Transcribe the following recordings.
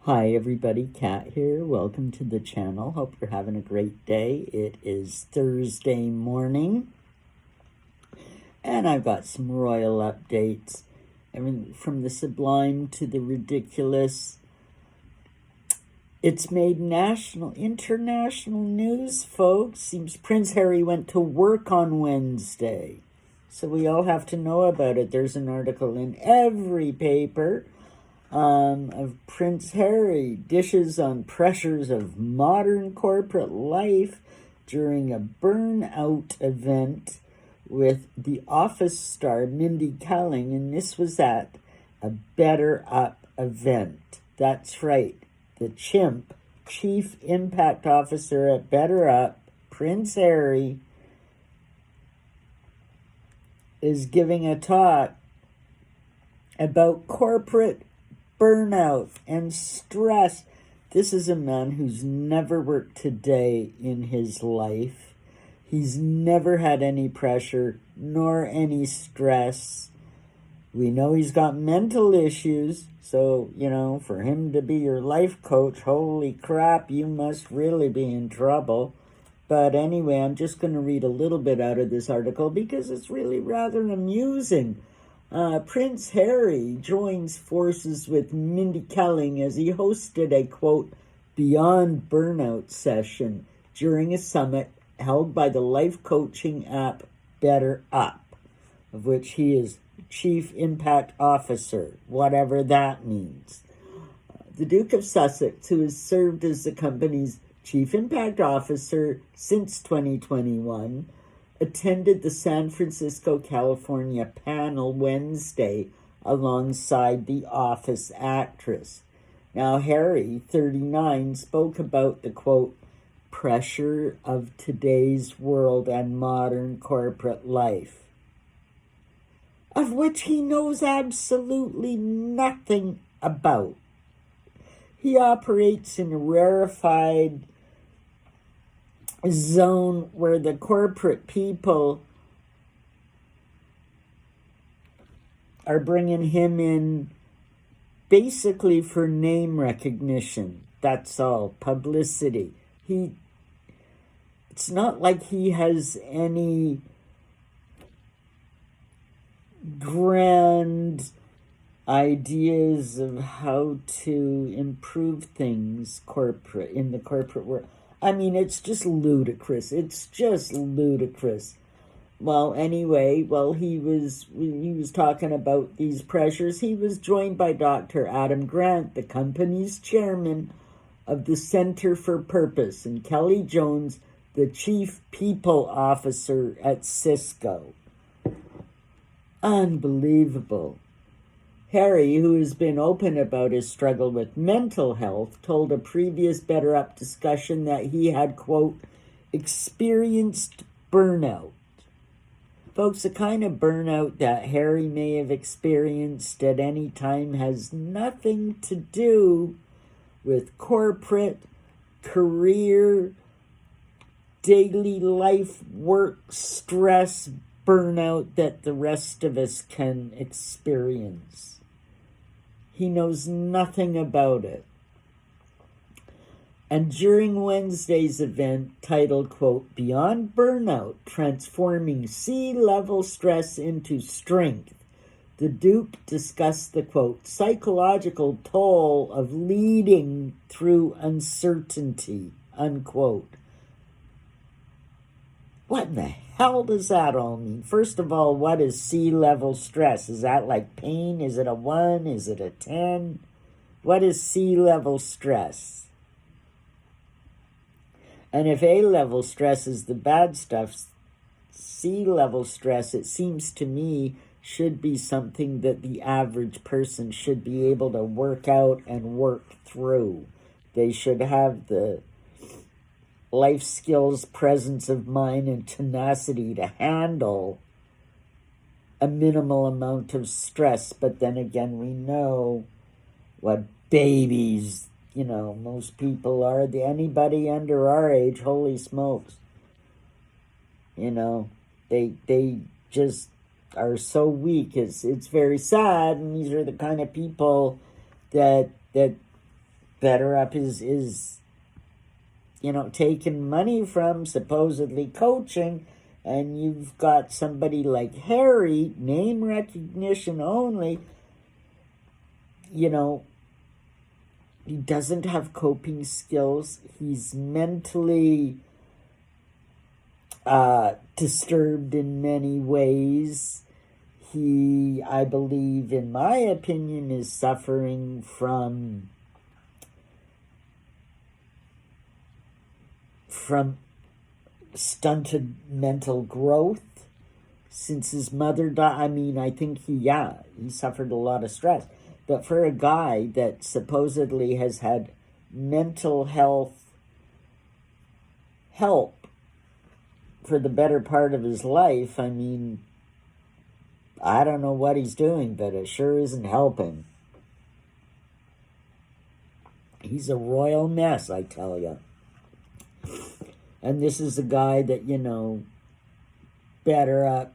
Hi everybody, Kat here. Welcome to the channel. Hope you're having a great day. It is Thursday morning, and I've got some royal updates. Everything from the sublime to the ridiculous. It's made international news, folks. Seems Prince Harry went to work on Wednesday, so we all have to know about it. There's an article in every paper of Prince Harry dishes on pressures of modern corporate life during a burnout event with the Office star Mindy Kaling, and this was at a Better Up event. That's right, the Chimp, Chief Impact Officer at Better Up, Prince Harry, is giving a talk about corporate burnout and stress. This is a man who's never worked a day in his life. He's never had any pressure nor any stress. We know he's got mental issues, so, for him to be your life coach, holy crap, you must really be in trouble. But anyway, I'm just going to read a little bit out of this article because it's really rather amusing. Prince Harry joins forces with Mindy Kaling as he hosted a, quote, Beyond Burnout session during a summit held by the life coaching app Better Up, of which he is Chief Impact Officer, whatever that means. The Duke of Sussex, who has served as the company's Chief Impact Officer since 2021, attended the San Francisco, California panel Wednesday alongside the Office actress. Now, Harry, 39, spoke about the, quote, pressure of today's world and modern corporate life, of which he knows absolutely nothing about. He operates in a rarefied zone where the corporate people are bringing him in basically for name recognition. That's all. Publicity. It's not like he has any grand ideas of how to improve things in the corporate world. I mean, it's just ludicrous. It's just ludicrous. Well, anyway, he was talking about these pressures. He was joined by Dr. Adam Grant, the company's chairman of the Center for Purpose, and Kelly Jones, the chief people officer at Cisco. Unbelievable. Harry, who has been open about his struggle with mental health, told a previous Better Up discussion that he had, quote, experienced burnout. Folks, the kind of burnout that Harry may have experienced at any time has nothing to do with corporate, career, daily life, work, stress, burnout that the rest of us can experience. He knows nothing about it. And during Wednesday's event, titled, quote, Beyond Burnout, Transforming C-Level Stress into Strength, the Duke discussed the, quote, psychological toll of leading through uncertainty, unquote. What in the hell does that all mean? First of all, what is C-level stress? Is that like pain? Is it a 1? Is it a 10? What is C-level stress? And if A-level stress is the bad stuff, C-level stress, it seems to me, should be something that the average person should be able to work out and work through. They should have the life skills, presence of mind, and tenacity to handle a minimal amount of stress. But then again, we know what babies, most people are. Anybody under our age, holy smokes, they just are so weak. It's very sad, and these are the kind of people that Better Up is taking money from, supposedly coaching, and you've got somebody like Harry, name recognition only, he doesn't have coping skills. He's mentally disturbed in many ways. He, I believe, in my opinion, is suffering from stunted mental growth since his mother died. I mean, I think he suffered a lot of stress. But for a guy that supposedly has had mental health help for the better part of his life, I mean, I don't know what he's doing, but it sure isn't helping. He's a royal mess, I tell you. And this is a guy that, Better Up.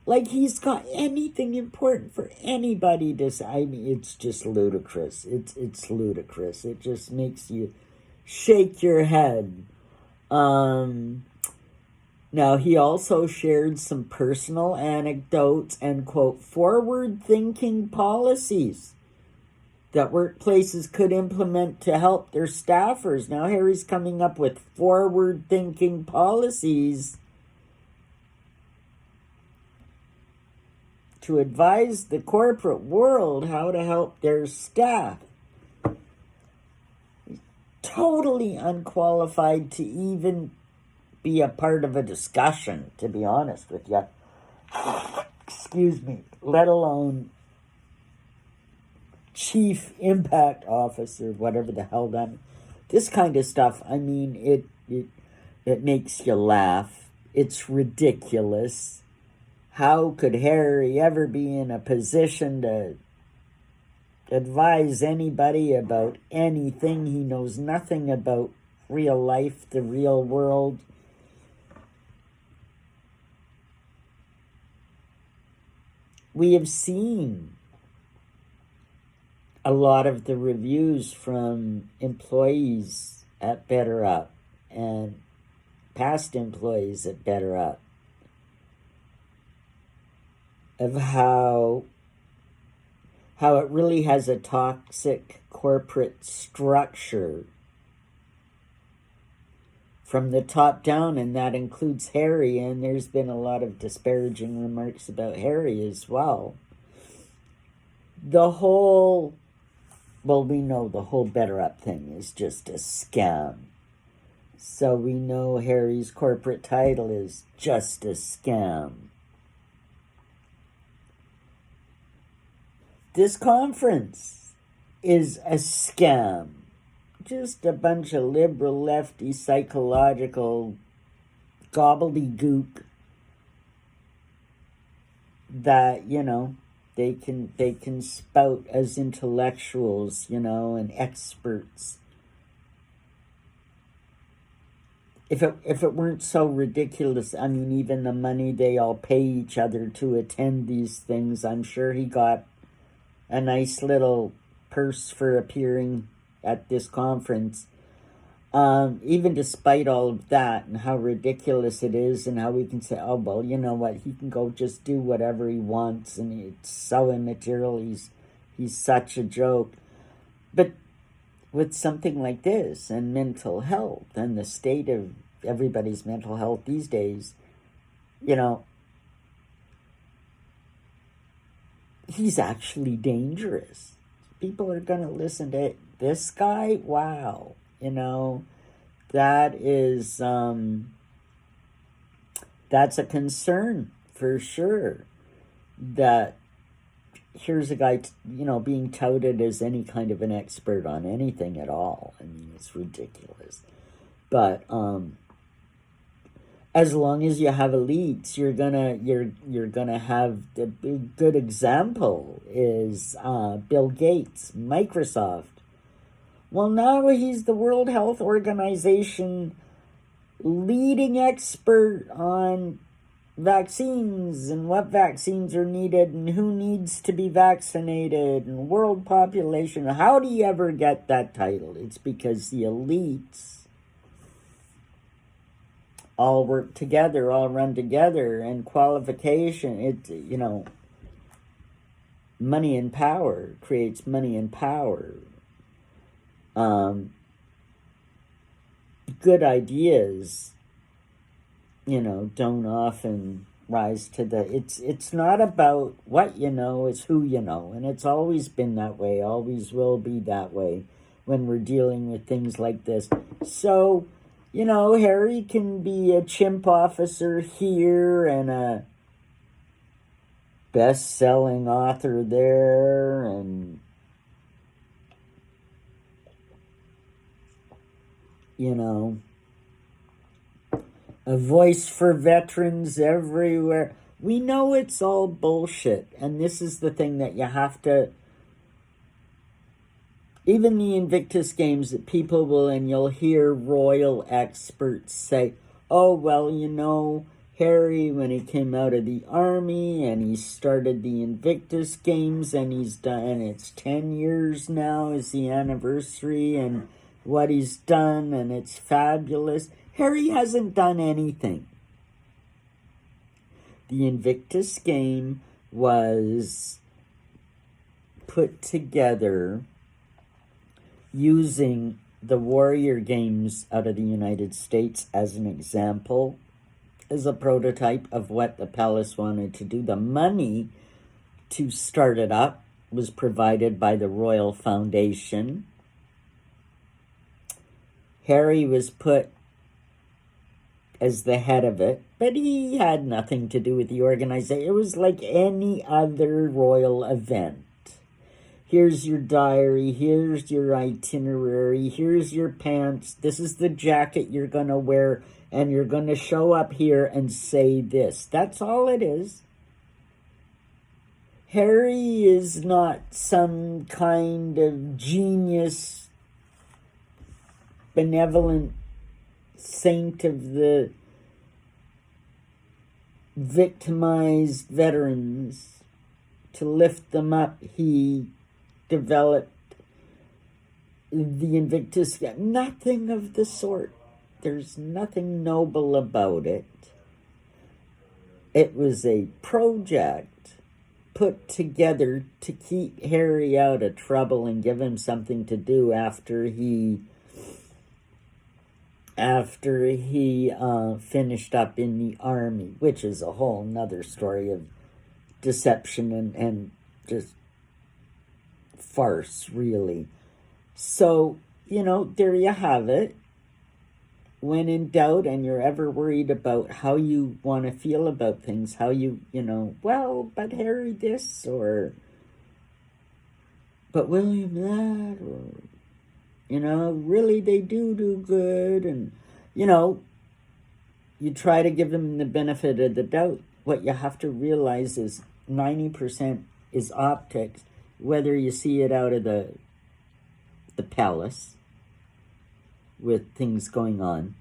Like he's got anything important for anybody to say. I mean, it's just ludicrous. It's ludicrous. It just makes you shake your head. Now, he also shared some personal anecdotes and, quote, forward-thinking policies that workplaces could implement to help their staffers. Now, Harry's coming up with forward-thinking policies to advise the corporate world how to help their staff. Totally unqualified to even be a part of a discussion, to be honest with you. Excuse me. Let alone chief impact officer, whatever the hell that is. This kind of stuff, I mean, it makes you laugh. It's ridiculous. How could Harry ever be in a position to advise anybody about anything? He knows nothing about real life, the real world. We have seen a lot of the reviews from employees at Better Up and past employees at Better Up of how it really has a toxic corporate structure from the top down, and that includes Harry, and there's been a lot of disparaging remarks about Harry as well. We know the whole Better Up thing is just a scam. So we know Harry's corporate title is just a scam. This conference is a scam. Just a bunch of liberal, lefty, psychological gobbledygook that, they can spout as intellectuals, and experts. If it weren't so ridiculous, I mean, even the money they all pay each other to attend these things, I'm sure he got a nice little purse for appearing at this conference. Even despite all of that and how ridiculous it is and how we can say, oh, well, you know what, he can go just do whatever he wants and it's so immaterial, he's such a joke. But with something like this and mental health and the state of everybody's mental health these days, he's actually dangerous. People are going to listen to this guy. Wow. That is, that's a concern for sure. That here's a guy, being touted as any kind of an expert on anything at all. I mean, it's ridiculous. But, as long as you have elites, you're gonna have the good example is Bill Gates, Microsoft. Well, now he's the World Health Organization leading expert on vaccines and what vaccines are needed and who needs to be vaccinated and world population. How do you ever get that title? It's because the elites all work together, all run together, and qualification, money and power creates money and power. Good ideas, don't often rise to the... It's not about what you know, it's who you know. And it's always been that way, always will be that way when we're dealing with things like this. So, Harry can be a chimp officer here and a best-selling author there, and a voice for veterans everywhere. We know it's all bullshit, and this is the thing that you have to... Even the Invictus Games, that people will, and you'll hear royal experts say, oh, well, Harry, when he came out of the army and he started the Invictus Games, and he's done, and it's 10 years now is the anniversary, and what he's done, and it's fabulous. Harry hasn't done anything. The Invictus Game was put together using the Warrior Games out of the United States as an example, as a prototype of what the palace wanted to do. The money to start it up was provided by the Royal Foundation. Harry was put as the head of it, but he had nothing to do with the organization. It was like any other royal event. Here's your diary, here's your itinerary, here's your pants, this is the jacket you're going to wear, and you're going to show up here and say this. That's all it is. Harry is not some kind of genius, benevolent saint of the victimized veterans. To lift them up, he developed the Invictus. Nothing of the sort. There's nothing noble about it. It was a project put together to keep Harry out of trouble and give him something to do after he finished up in the army, which is a whole nother story of deception and just farce, really. So, there you have it. When in doubt and you're ever worried about how you want to feel about things, how well, but Harry this, or but William that, or, really they do good, and, you try to give them the benefit of the doubt. What you have to realize is 90% is optics, whether you see it out of the palace with things going on,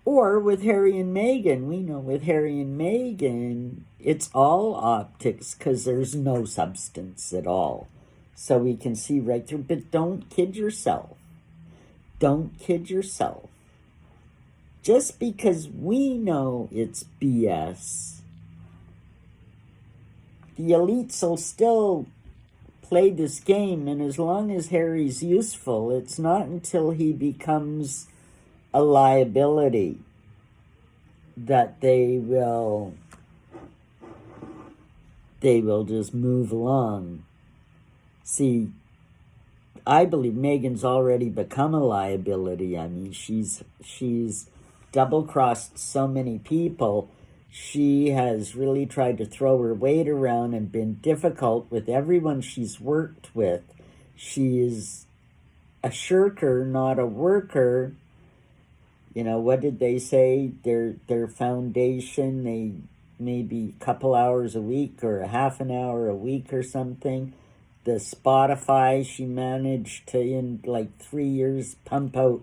or with Harry and Meghan. We know with Harry and Meghan, it's all optics because there's no substance at all. So we can see right through. But don't kid yourself. Don't kid yourself. Just because we know it's BS, the elites will still play this game, and as long as Harry's useful, it's not until he becomes a liability that they will just move along. See, I believe Meghan's already become a liability. I mean, she's double-crossed so many people. She has really tried to throw her weight around and been difficult with everyone she's worked with. She is a shirker, not a worker. What did they say? Their foundation, they maybe a couple hours a week or a half an hour a week or something. The Spotify, she managed to, in like 3 years, pump out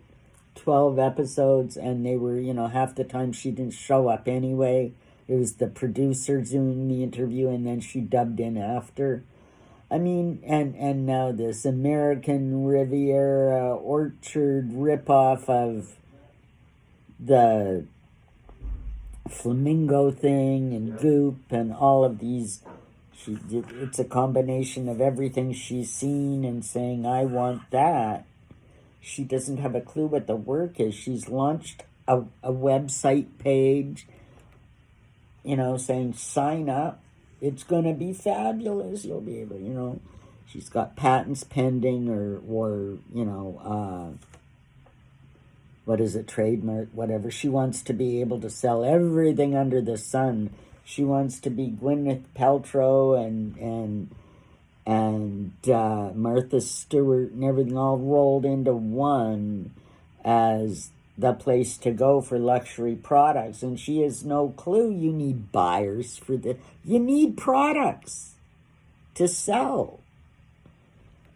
12 episodes, and they were, half the time she didn't show up anyway. It was the producer doing the interview, and then she dubbed in after. I mean, and now this American Riviera Orchard ripoff of the Flamingo thing and Goop and all of these. It's a combination of everything she's seen and saying, I want that. She doesn't have a clue what the work is. She's launched a website page, saying, sign up. It's going to be fabulous. You'll be able, she's got patents pending or what is it, trademark, whatever. She wants to be able to sell everything under the sun. She wants to be Gwyneth Paltrow and Martha Stewart and everything all rolled into one as the place to go for luxury products. And she has no clue you need buyers for you need products to sell.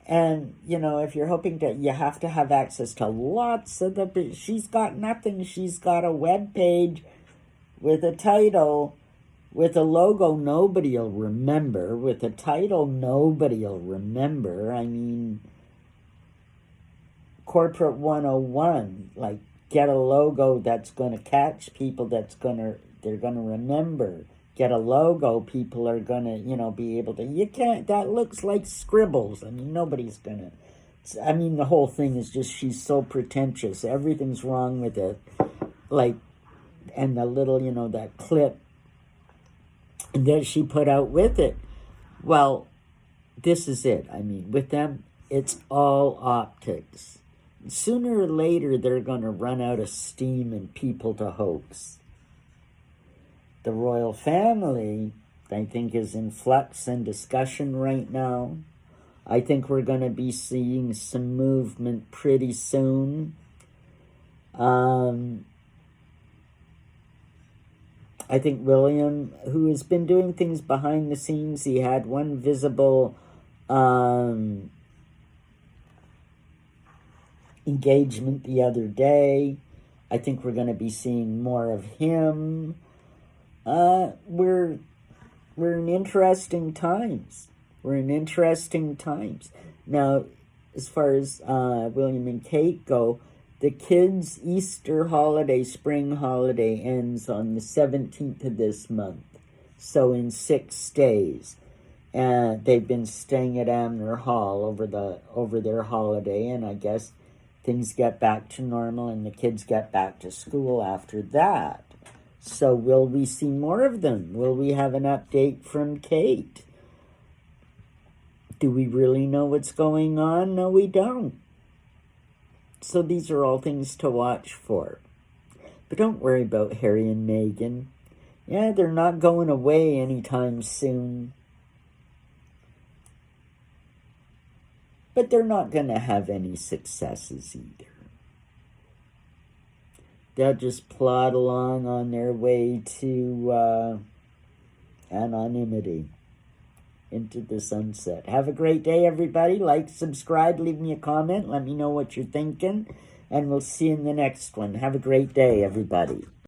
And, if you're hoping to, you have to have access to lots of she's got nothing. She's got a web page with a title, with a logo nobody will remember, with a title nobody will remember. I mean, Corporate 101, like, get a logo that's going to catch people, they're going to remember. Get a logo, people are going to, be able to, that looks like scribbles. I mean, nobody's going to, the whole thing is just, she's so pretentious. Everything's wrong with it. Like, and the little, that clip that she put out with it. Well, this is it. I mean, with them, it's all optics. Sooner or later, they're going to run out of steam and people to hoax. The royal family, I think, is in flux and discussion right now. I think we're going to be seeing some movement pretty soon. I think William, who has been doing things behind the scenes, he had one visible engagement the other day. I think we're going to be seeing more of him. We're in interesting times. Now, as far as William and Kate go, the kids' Easter holiday, spring holiday, ends on the 17th of this month. So in 6 days. And they've been staying at Amner Hall over their holiday, and I guess things get back to normal and the kids get back to school after that. So will we see more of them? Will we have an update from Kate? Do we really know what's going on? No, we don't. So these are all things to watch for. But don't worry about Harry and Meghan. Yeah, they're not going away anytime soon. But they're not going to have any successes either. They'll just plod along on their way to anonymity, into the sunset. Have a great day, everybody. Like, subscribe, leave me a comment. Let me know what you're thinking. And we'll see you in the next one. Have a great day, everybody.